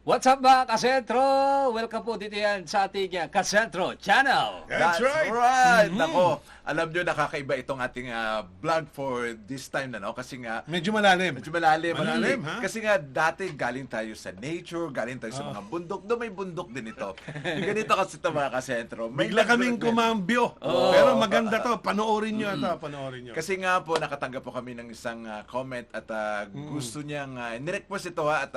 What's up mga kasentro? Welcome po dito yan sa ating Kasentro Channel. That's right. Nako, alam nyo, nakakaiba itong ating vlog for this time na, no? Kasi nga, Medyo malalim. medyo malalim. Malalim, ha? Kasi nga, dati galing tayo sa nature, galing tayo sa mga bundok. Doon may bundok din ito. Ganito kasi ito mga kasentro. May Bigla kaming nag-recommend. kumambyo. Pero maganda to. Panoorin nyo ito. Panoorin nyo. Kasi nga po, nakatanggap po kami ng isang comment at gusto niyang, nirequest ito at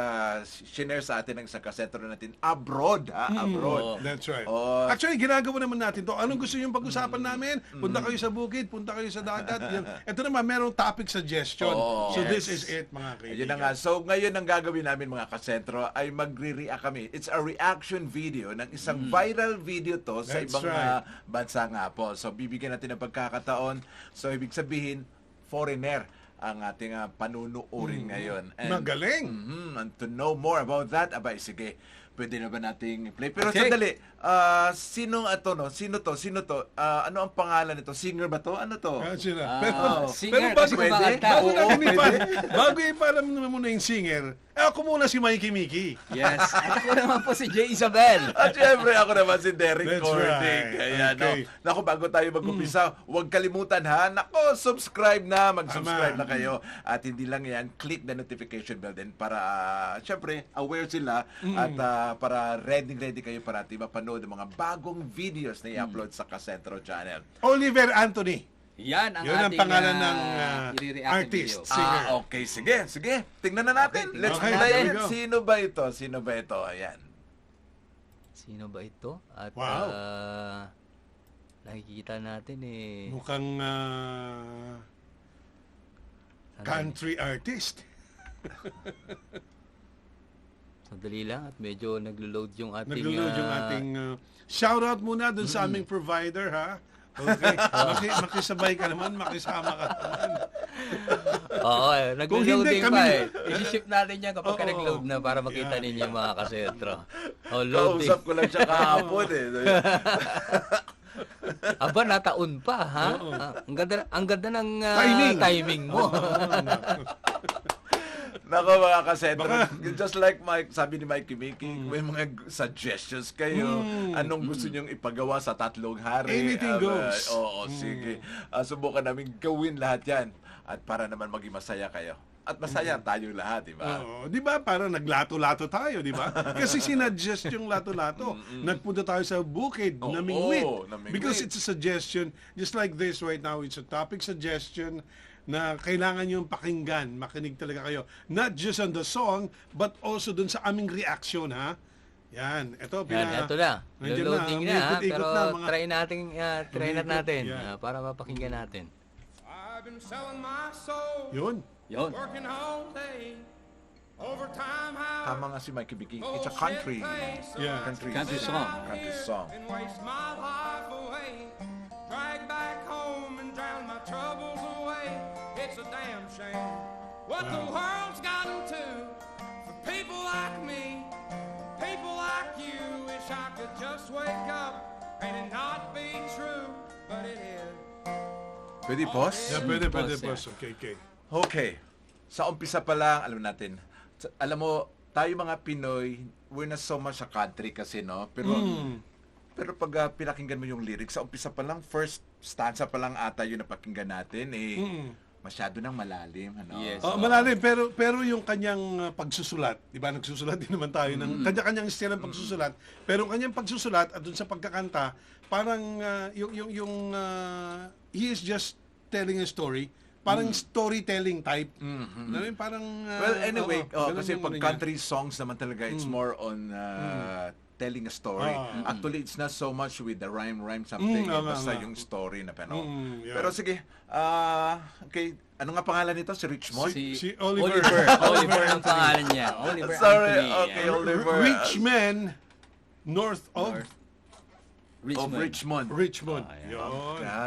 shinare sa atin ng isang kasentro natin abroad, abroad. That's right. Oh. Actually, ginagawa naman natin to. Anong gusto nyo pag-usapan namin? Punta kayo sa bukid, punta kayo sa dagat. Yan. Ito naman, merong topic suggestion. So this is it, mga kaibigan. Ayun na nga. So ngayon ang gagawin namin mga kasentro ay magre-react kami. It's a reaction video ng isang viral video to sa That's ibang right. bansa nga po. So bibigyan natin ng pagkakataon. So ibig sabihin, foreigner ang ating panunuorin ngayon. Magaling. And to know more about that, abay, sige, pwede na ba nating play? Pero Okay. sandali, sino ito, no? Sino to? Ano ang pangalan nito? Singer ba to? Ano to? Sila. singer bago, kasi kumakanta. bago Oo, natin pwede. bago ipaalam naman muna yung singer, ako muna si Mikey Mickey. Yes. At ako naman po si Jay Isabel. At syempre, ako naman si Derek That's Cordic. right. Ayan, Okay. no? Naku, bago tayo mag-umpisa, huwag kalimutan ha. Naku, subscribe na. Mag-subscribe na kayo. At hindi lang yan, click the notification bell din para, syempre, aware sila at para ready kayo parati mapanood ang mga bagong videos na i-upload sa Kasentro Channel. Oliver Anthony. Yan ang Yun ang ating pangalan ng i-react na artist. video. Singer. Okay, sige. Tingnan na natin. Okay, Let's okay, dive there in. you go. Sino ba ito? Ayan. Sino ba ito? At Wow. nakikita natin Mukhang country artist. Sandali lang at medyo naglo-load yung ating... Naglo-load yung ating... shout out muna dun sa aming provider, ha? Okay. Makisabay ka naman, makisama ka naman. Oo, naglo-loading hindi, pa kami- I-ship natin yan kapag Oo. nag-load na para makita Yan, ninyo mga kasentro. Loading. Kausap ko lang siya kahapon eh. Aba, nataon pa, ha? Oo. Ang ganda ng Timing. mo. Nako mga kasentro, Baka- just like sabi ni Mikey Mickey, may mga suggestions kayo. Anong gusto nyong ipagawa sa tatlong hari? Anything goes. Oo, sige. Subukan namin gawin lahat yan. At para naman maging masaya kayo. At masaya tayo lahat, di ba? Oo, di ba? Parang naglato-lato tayo, di ba? Kasi sinuggest yung lato-lato. Nagpunta tayo sa bukid, Oo, namingwit. namingwit. Because it's a suggestion, just like this right now, it's a topic suggestion na kailangan yung pakinggan, makinig talaga kayo. Not just on the song, but also dun sa aming reaction, ha? Yan, ito, Yan, ito na. Nandiyan Loading may na, ha? ikot-ikot Pero na, mga- try natin Yan. para mapakinggan natin. I've been selling my soul, Yun. Yon. working all day, overtime hours. Tama nga si Mikey Mickey. It's a country. Yeah. Country song. Country song. And waste my life away, drag back home and drown my troubles away. It's a damn shame what the world's gotten to for people like me, people like you. Wish I could just wake up and it not be true, but it is. Pwede pause? Yeah, pwede, Pause, boss. Okay. Okay. Sa umpisa pa lang, alam natin, alam mo, tayo mga Pinoy, we're not so much a country kasi, no? Pero pag pinakinggan mo yung lyrics, sa umpisa pa lang, first stanza pa lang ata yung napakinggan natin, masyado nang malalim, ano? Yes. Malalim, pero yung kanyang pagsusulat, di ba, nagsusulat din naman tayo ng kanya-kanyang style ng pagsusulat, pero ang kanyang pagsusulat at dun sa pagkakanta, parang he is just telling a story, parang storytelling type. Alam mo, parang Well, anyway, ganun kasi yung pag ano niya. country songs naman talaga, it's more on telling a story. Actually, it's not so much with the rhyme something. Basta yung story na pero. Yeah. Pero sige, okay, ano nga pangalan nito? Si Richmond? Si Oliver. Oliver ang pangalan niya. Oliver Sorry, Anthony. okay, Oliver. Rich man north of Richmond. Richmond. Yun.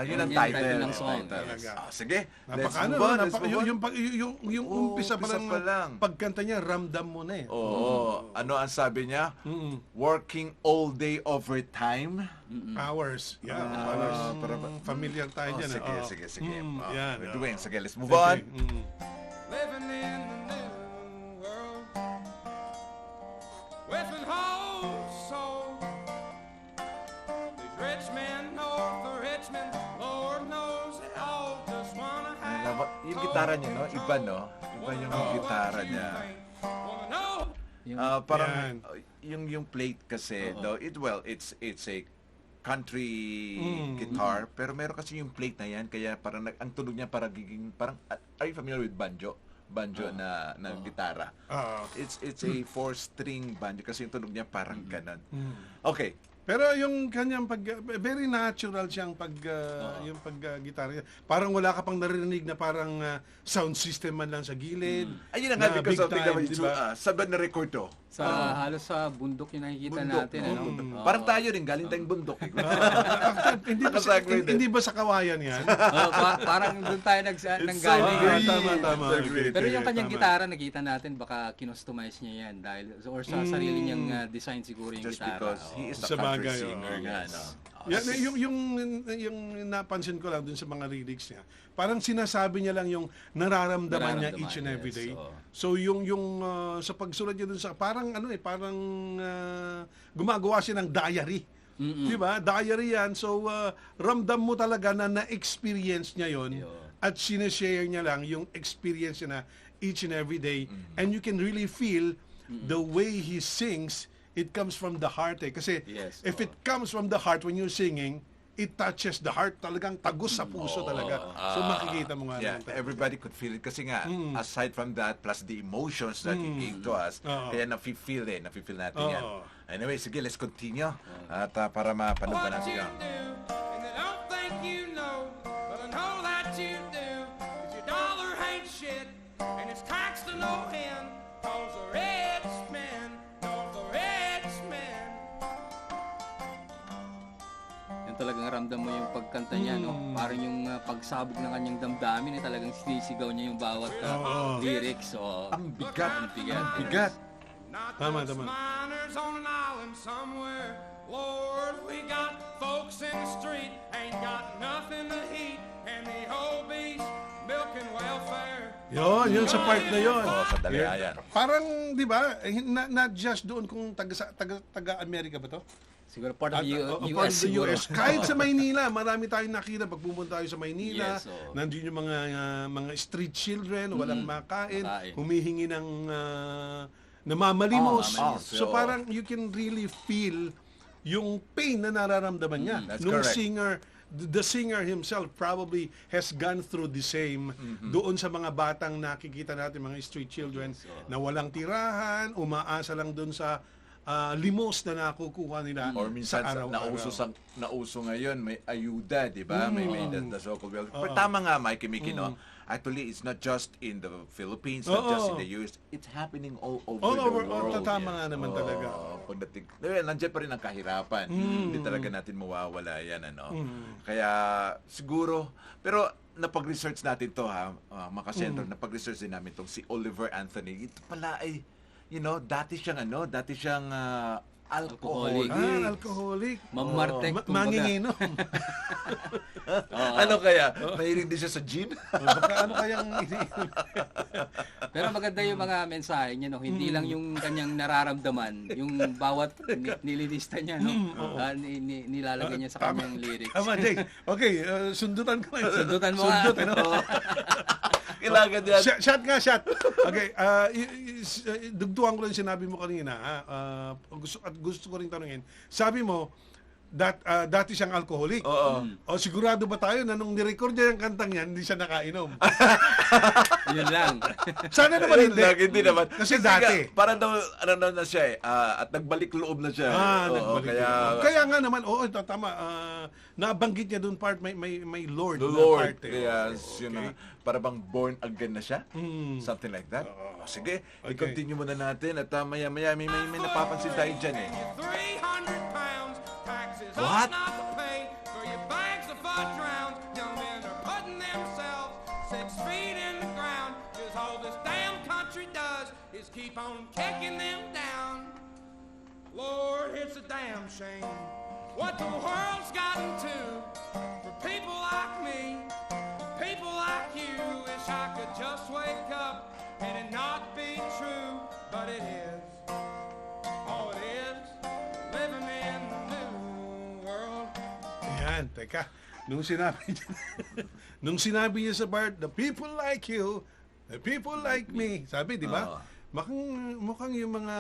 Yun ang Yan yung title. title ng song. Talaga. Sige, let's Napaka, move on. Let's napaka, move on. yung umpisa pa lang, pagkanta niya, ramdam mo na eh. Oo. Ano ang sabi niya? Working all day overtime. Hours. Yeah, hours. Familiar tayo dyan. Sige, eh. sige, sige. Yan. We're doing. Sige, let's move on. Living in the new world with an whole soul. These rich men north of Richmond, Lord knows they all just wanna have Yung gitara niya, no? Iba, no? Iba yung gitara niya. wanna know. Parang yung plate kasi, though, it's a country guitar, pero meron kasi yung plate na yan, kaya parang ang tunog niya parang are you familiar with banjo? Banjo na gitara. It's a 4-string banjo kasi yung tunog niya parang ganon. Okay. Pero yung kanyang very natural siyang yung pag-gitara niya. Parang wala ka pang naririnig na parang sound system man lang sa gilid. Ayun na nga, na because of big time, diba? saan ba na-record to? Halos sa bundok yung nakikita natin. Ano? Parang tayo rin, galing tayong bundok. Hindi ba sa kawayan yan? Parang doon tayo nanggaling. Tama. Pero yung kanyang gitara, nakita natin, baka kinustomize niya yan. Or sa sarili niyang design siguro yung Just gitara. because he is a Sa country bagay, singer. yes. Yan, yung napansin ko lang dun sa mga lyrics niya, parang sinasabi niya lang yung nararamdaman niya each and every day. So yung sa pagsulat niya dun sa parang gumagawa siya ng diary. 'Di ba? Diary yan. So ramdam mo talaga na na-experience niya yon at sineshare niya lang yung experience niya na each and every day, and you can really feel the way he sings. It comes from the heart eh. Kasi if it comes from the heart when you're singing, it touches the heart. Talagang tagos sa puso talaga. So makikita mo nga naman talaga. Everybody could feel it. Kasi nga, aside from that, plus the emotions that he gave to us, kaya nafe-feel natin yan. Anyway, sige, let's continue. At para mapanood What natin you yan. do, and I don't think you know, but I know that you do. 'Cause your dollar ain't shit, and it's taxed to no end. 'Cause the rich man, the rich man. Yung talagang ramdam mo yung pagkanta niya, no? Parang yung pagsabog ng kanyang damdamin, talagang sinisigaw niya yung bawat lyrics. So, Ang bigat. bigat. Not Tama, just tama. miners on an island somewhere. Lord, we got folks in the street, ain't got nothing to eat, and the whole beast milking welfare. Yun sa part na yun. Sandali, ayan. Parang, di ba, not just doon kung taga-Amerika ba to? Siguro part of Part US of the siguro. US. Kahit sa Maynila, marami tayong nakita pag pumunta tayo sa Maynila. Yes, oo. Nandiyon yung mga street children, walang makain, humihingi ng namamalimos. So parang you can really feel yung pain na nararamdaman niya. That's Nung correct. the singer himself probably has gone through the same doon sa mga batang nakikita natin, mga street children na walang tirahan, umaasa lang doon sa limos na nakukuha nila Or minsan sa araw-araw. nauso ngayon may ayuda, 'di ba? May the so-called welfare. Pero tama nga, Mikey Mickey, no? Actually, it's not just in the Philippines, not just in the US. It's happening all over the world. Tama nga naman talaga. Pagdating, nandiyan pa rin ang kahirapan. Hindi talaga natin mawawala yan, ano? Kaya siguro, pero napag-research natin to, ha, mga kasentro, napag-research din namin tong si Oliver Anthony. Ito pala ay, dati siyang alcoholic. Alcoholic. Mamartek, kumbaga. Manginginom. Ano kaya? Mahilig din siya sa gin? Baka ano kayang Pero maganda yung mga mensahe niya, no? Hindi lang yung kanyang nararamdaman, yung bawat nililista niya, no? Nilalagay niya sa kanyang lyrics. Tama, Jake. Okay, sundutan ko ngayon. Sundutan mo nga. Kailangan yan. Shot. Okay, dugtuhan ko lang sinabi mo kanina. Gusto ko rin tanungin. Sabi mo, dati siyang alcoholic. Oo. O sigurado ba tayo na nung nirecord niya yung kantang yan, hindi siya nakainom? Yun lang. Sana naman hindi. Hindi naman. Kasi dati. Parang daw, na siya at nagbalik loob na siya. Nagbalik kaya, kaya nga naman, tama. Nabanggit niya doon part, may Lord the na Lord. part. Kaya, para bang born again na siya? Something like that. Sige, i-continue muna natin at maya-maya may napapansin tayo dyan eh. 300 pounds, taxes What? not to pay for your bags of fudge rounds. Young men are putting themselves 6 feet in the ground. 'Cause all this damn country does is keep on kicking them down. Lord, it's a damn shame what the world's gotten to for people like me, people like you. Wish I could just wake up and it not be true, but it is. Oh, it is living in the new world. Ayan, teka. Nung sinabi niya sa part, the people like you, the people like me. Sabi, di ba? Mukhang yung mga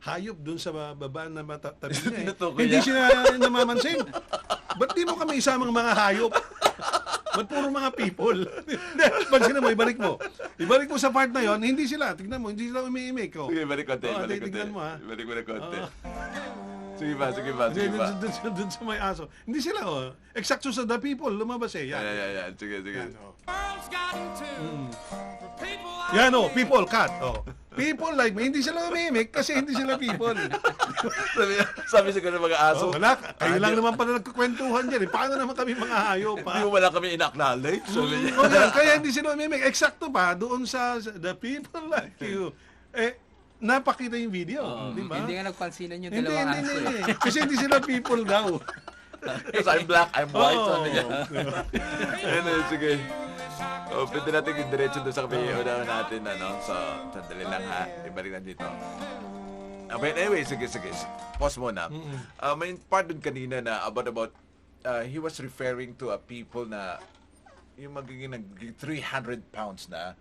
hayop dun sa baba na tabi niya. Tinutukoy Hindi niya. siya namamansin. Ba't di mo kami isamang mga hayop? Ba't puro mga people? Pansin mo, ibalik mo. Ibalik mo sa part na yon, hindi sila. Tignan mo, hindi sila umiimik. Oh. Sige, balik konti. Oo, Balik konti. tignan mo, ha? Balik mo na konti. Oo. Sige ba, sige ba, sige ba. Dun sa may aso. Hindi sila, oh. Eksakto sa the people, lumabas eh. Yan. Yan. Sige. Yan, oh. World's gotten to for people like Yan, oh, me. people, cat. Oh. People like me, hindi sila umimik kasi hindi sila people. sabi siguro ng mga aso. Oh, wala, kayo lang naman pala nagkukwentuhan dyan. Eh. Paano naman kami mga hayop, Hindi pa? mo wala kami in-acknowledge. Sabi niya. Oh, yan, kaya hindi sila umimik. Eksakto pa, doon sa the people like you. Napakita yung video, di ba? Hindi nga nagpansinan yung Hindi, dalawang hindi, aso. hindi. Kasi hindi sila people daw. Kasi I'm black, I'm white. Oh. Sabi niya. Ayun, sige. Oh, pwede natin yung diretso doon sa kapiunahan natin, ano? So, sandali lang ha. Ibalik na dito. But anyway, sige. Pause muna. May part dun kanina na about he was referring to a people na yung magiging 300 pounds na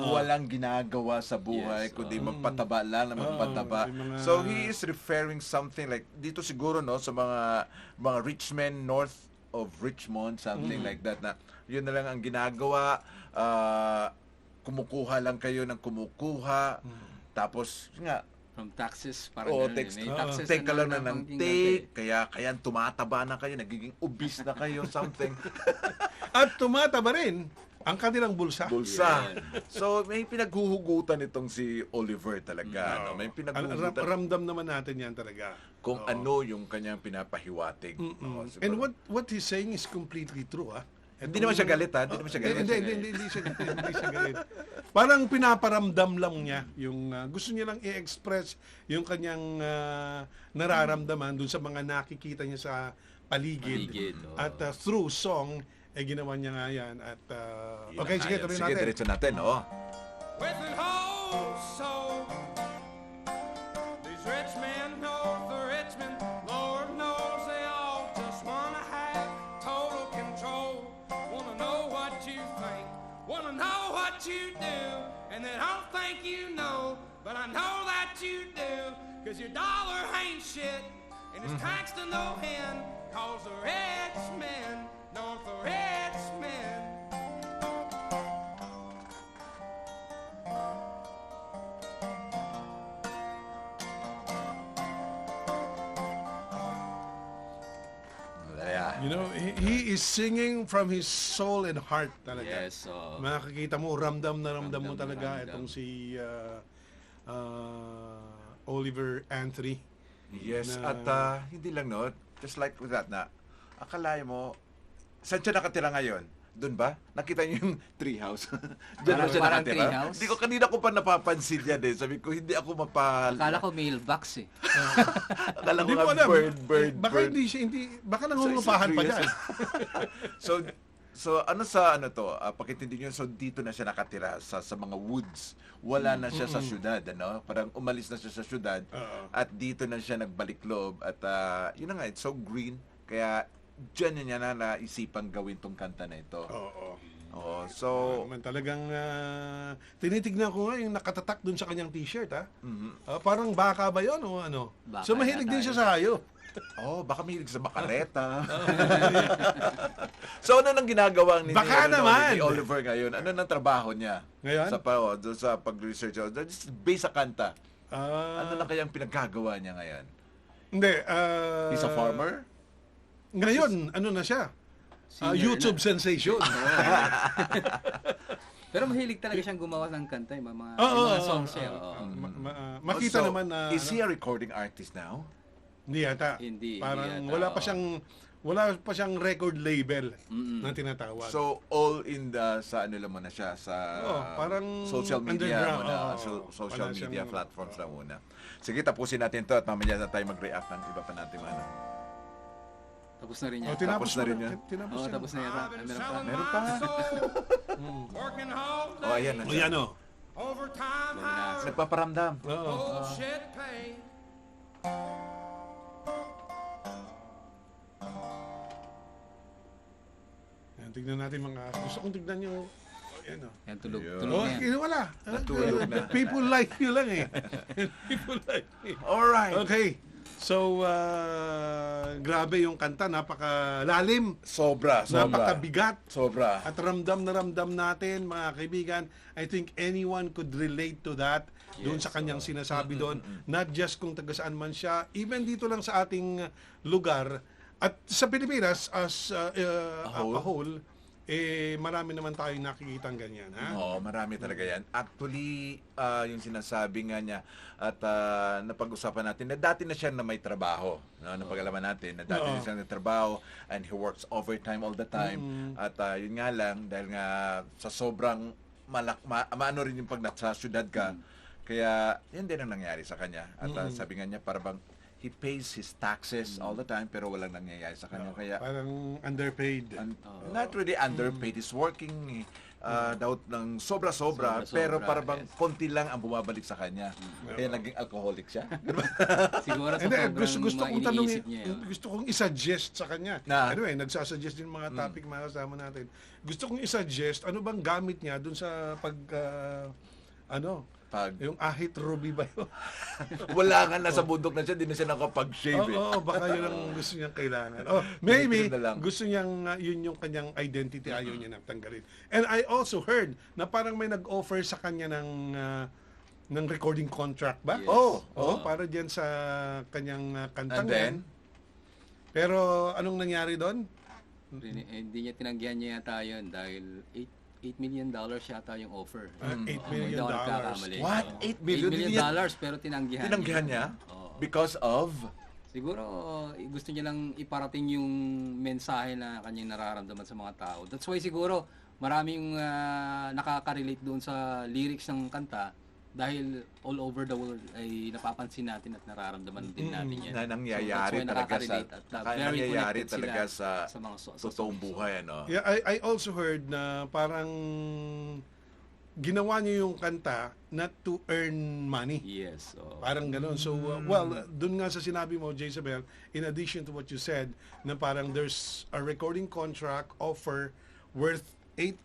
walang ginagawa sa buhay Yes, kundi magpataba lang na magpataba. yung mga- So he is referring something like dito siguro no sa mga rich men north of Richmond, something like that na yun na lang ang ginagawa, kumukuha lang kayo ng kumukuha, tapos nga From taxes, parang Oo, ganun, text, may taxes take ka na lang na ng nabangging take, kaya tumataba na kayo, nagiging obese na kayo, something. At tumataba rin ang kanilang bulsa. Bulsa. So, may pinaghuhugutan itong si Oliver talaga. No? May pinaghuhugutan Ramdam naman natin yan talaga. kung ano yung kanyang pinapahiwatig. Oo, siguro. And what he's saying is completely true, ah. Hindi naman siya galit, ha? Hindi naman siya galit. Hindi siya galit. Parang pinaparamdam lang niya yung gusto niya lang i-express yung kanyang nararamdaman dun sa mga nakikita niya sa paligid. oo. At through song, ginawa niya nga yan. At, Yun okay, na sige, nga tuloy yun. natin. Sige, diretso natin, oo. With an whole soul. These rich men know the rich men, Lord knows they all just wanna have total control. Wanna know what you think, wanna know what you do, and they don't think you know, but I know that you do, 'cause your dollar ain't shit, and it's taxed to no end, 'cause the rich men know the rich men. Yeah. You know, he is singing from his soul and heart talaga. Yes, so Makikita mo, ramdam na ramdam mo Ramdam na talaga ramdam. itong si Oliver Anthony. Yes, Na- at hindi lang no, just like with that na, akalain mo, saan siya nakatira ngayon? Doon ba? Nakita niyo yung treehouse? Diyan ba siya Parang nakatira? treehouse? Hindi ko, kanina ko pa napapansin yan eh. Sabi ko, hindi ako akala ko mailbox eh. Akala ko Hindi nga mo alam. bird. Baka hindi siya, baka So, nangungupahan pa it's a dyan. So ano sa ano to? Pakitindi niyo, so dito na siya nakatira sa mga woods. Wala na siya sa syudad, ano? Parang umalis na siya sa syudad. At dito na siya nagbalik loob at yun na nga, it's so green kaya diyan niya na naisipang gawin tong kanta na ito. Oo. Oh, so Man, talagang tinitignan ko nga yung nakatatak dun sa kanyang t-shirt, ha? mhm. Parang baka ba yun o ano? Baka So mahilig yata din siya yun. sa hayop. Baka mahilig sa bakareta. So ano nang ginagawa ni Baka naman. ni Oliver ngayon? Ano nang trabaho niya? Ngayon? Doon sa pag-research. Just based sa kanta. Ah, Ano na kayang pinaggagawa niya ngayon? Hindi. He's a farmer? Ngayon, ano na siya? Singer YouTube sensation. Pero mahilig talaga siyang gumawa ng kanta, yung mga Oo, songs siya. oo. Makita Also, naman na... Is he a recording artist now? Hindi yata. Hindi Parang yata, wala pa siyang record label na tinatawag. So all in the sa ano lang muna siya sa parang social media underground. muna, social Wala siyang- media platforms lang muna. Sige, tapusin natin 'to at mamaya na tayo mag-react ng iba pa natin mga ano. Tapos na rin yan. tinapos na rin yan. Tinapos Oo, na. tapos na yata. I've been Meron pa. selling Meron my pa. soul, working all Oh, ayan na day, O yan o. overtime hours, Nagpaparamdam. Oo. bullshit pay. Yan, tignan natin mga... Gusto kong tignan yung... Yan o. Yan, tulog. Ayun. Tulog Oh, na yan. wala. Natulog na. People like you lang eh. People like me. Alright. Okay. So, grabe yung kanta. Napakalalim. Sobra. Napakabigat. Sobra. At ramdam na ramdam natin, mga kaibigan. I think anyone could relate to that. Doon sa kanyang sinasabi doon. Not just kung taga saan man siya. Even dito lang sa ating lugar. At sa Pilipinas, as a whole, marami naman tayong nakikitang ganyan. Ha? Oo, marami talaga yan. Actually, yung sinasabi nga niya at napag-usapan natin na dati na siya na may trabaho. No? Napag-alaman natin na dati na siya na trabaho and he works overtime all the time. At yun nga lang, dahil nga sa sobrang maano rin yung pag nasa syudad ka, kaya yan din ang nangyari sa kanya. At sabi nga niya, parang he pays his taxes all the time pero walang nangyayari sa kanya. Kaya Parang underpaid. not really underpaid. He's working daw ng sobra-sobra, Sobra-sobra, pero parang yes. konti lang ang bumabalik sa kanya. Kaya naging alcoholic siya. Siguro sa Hindi, sobrang gusto kong mga tanongin, iniisip niya yun. gusto kong i-suggest sa kanya. Na? Anyway, nagsasuggest din mga topic mga kasama natin. Gusto kong i-suggest, ano bang gamit niya dun sa yung ahit ruby ba yun? Wala nga nasa bundok na siya, di na siya nakapag-shave. Oo, baka yun ang gusto niyang kailangan. Oh, maybe Ganito na lang. gusto niyang yun yung kanyang identity, ayaw niya nang tanggalin. And I also heard na parang may nag-offer sa kanya ng recording contract ba? Yes. Para diyan sa kanyang kantang And then? yan. Pero anong nangyari doon? Hindi niya tinanggihan niya yata yun dahil $8 million yata yung offer. $8 Hindi million. ako nagkakamali. What? $8 million? $8 million pero tinanggihan. Tinanggihan niya? Oo. Because of? Siguro gusto niya lang iparating yung mensahe na kanyang nararamdaman sa mga tao. That's why siguro maraming nakaka-relate doon sa lyrics ng kanta dahil all over the world ay napapansin natin at nararamdaman din natin yan. Na nangyayari So, that's why talaga nakaka-relate at very nangyayari connected sila talaga sa mga totoong songs. buhay, ano? Yeah, I also heard na parang ginawa niyo yung kanta not to earn money. Yes. Parang gano'n. So, dun nga sa sinabi mo, Jezebel, in addition to what you said, na parang there's a recording contract offer worth $8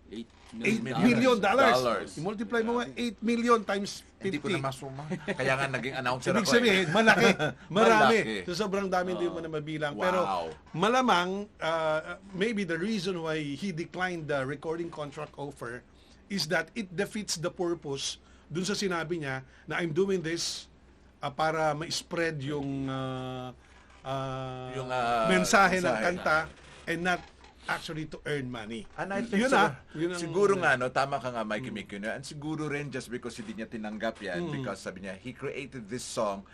million. Dollars. I-multiply mo nga 8 million times 50. Hindi ko na masuma. Kaya nga naging announcer Ibig ako. sabihin, malaki. Marami. Malaki. So, sobrang dami hindi mo na mabilang. Wow. Pero malamang, maybe the reason why he declined the recording contract offer is that it defeats the purpose dun sa sinabi niya na I'm doing this para ma-spread yung mensahe ng kanta and not actually to earn money. And I think Yun so, yun ang- siguro nga, no, tama ka nga, Mikey Mikino, and siguro rin just because hindi niya tinanggap yan, because sabi niya, he created this song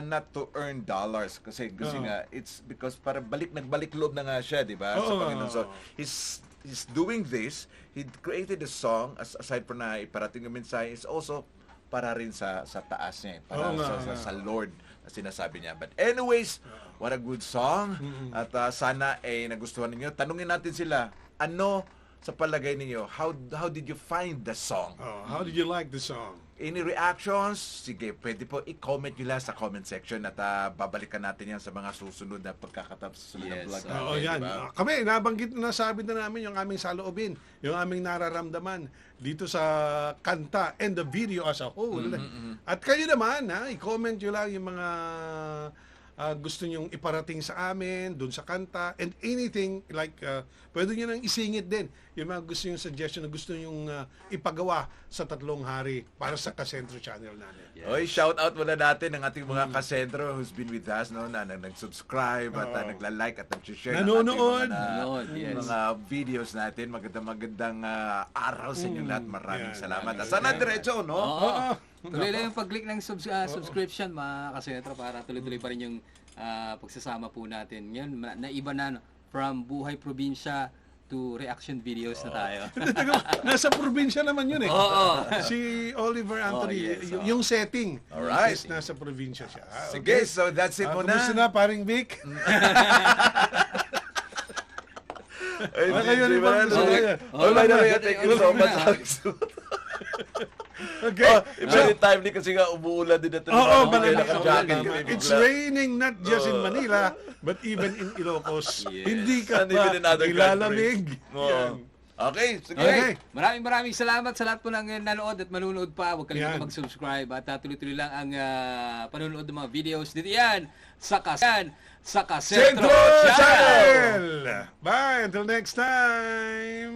not to earn dollars. Kasi nga, it's because para nagbalik loob na nga siya, di ba? Sa Panginoon. So, he's doing this, he created the song, aside from na iparating yung mensahe, is also para rin sa taas niya, para sa Lord na sinasabi niya. But anyways, what a good song. At sana nagustuhan ninyo. Tanungin natin sila, ano sa palagay ninyo, how did you find the song? How did you like the song? Any reactions? Sige, pwede po i-comment nyo lang sa comment section at babalikan natin yan sa mga susunod na pagkakatapos sa susunod na Yes. vlog natin. Oo, yan. diba? Kami, nasabi na namin yung aming saloobin, yung aming nararamdaman dito sa kanta and the video as a whole. At kayo naman, i-comment nyo lang yung mga gusto nyong iparating sa amin, dun sa kanta, and anything, like, pwede nyo nang isingit din yung mga gusto yung suggestion na gusto nyong ipagawa sa 3 hari para sa Kasentro channel namin. Yes. Oy, shout out muna natin ang ating mga kasentro who's been with us, no, na nag-subscribe at nagla-like at nag-share ng Nanonood. ating Nanonood, yes. mga videos natin. Magandang araw sa inyong lahat. Maraming Yan, salamat. yan. Sana diretso, no? Tuloy lang yung pag-click ng subscription mga kasentro para tuloy-tuloy pa rin yung pagsasama po natin. Ngayon, naiba na, from buhay probinsya to reaction videos na tayo. Nasa probinsya naman yun eh. Oo. Si Oliver Anthony, yes, yung setting. Alright. Is nasa probinsya siya. Sige, so that's it muna. Kumusta na, paring Vic? Ay, Baka yun hindi yung ba mga na? gusto Okay. niya. Oh, by the way, thank you so much. Okay. Very timely kasi nga umuulan din na ito. Oo, Kaya malamig. naka-jacket. It's raining not just in Manila, but even in Ilocos. Yes. Hindi ka And even in other ilalamig. Oo. Yan. Okay, sige. Okay. Maraming salamat sa lahat po ng nanood at manunood pa. Huwag kalimutan Yan. mag-subscribe at tuloy-tuloy lang ang panunood ng mga videos dito yan sa Kasentro Sentro Channel. Channel! Bye. Until next time.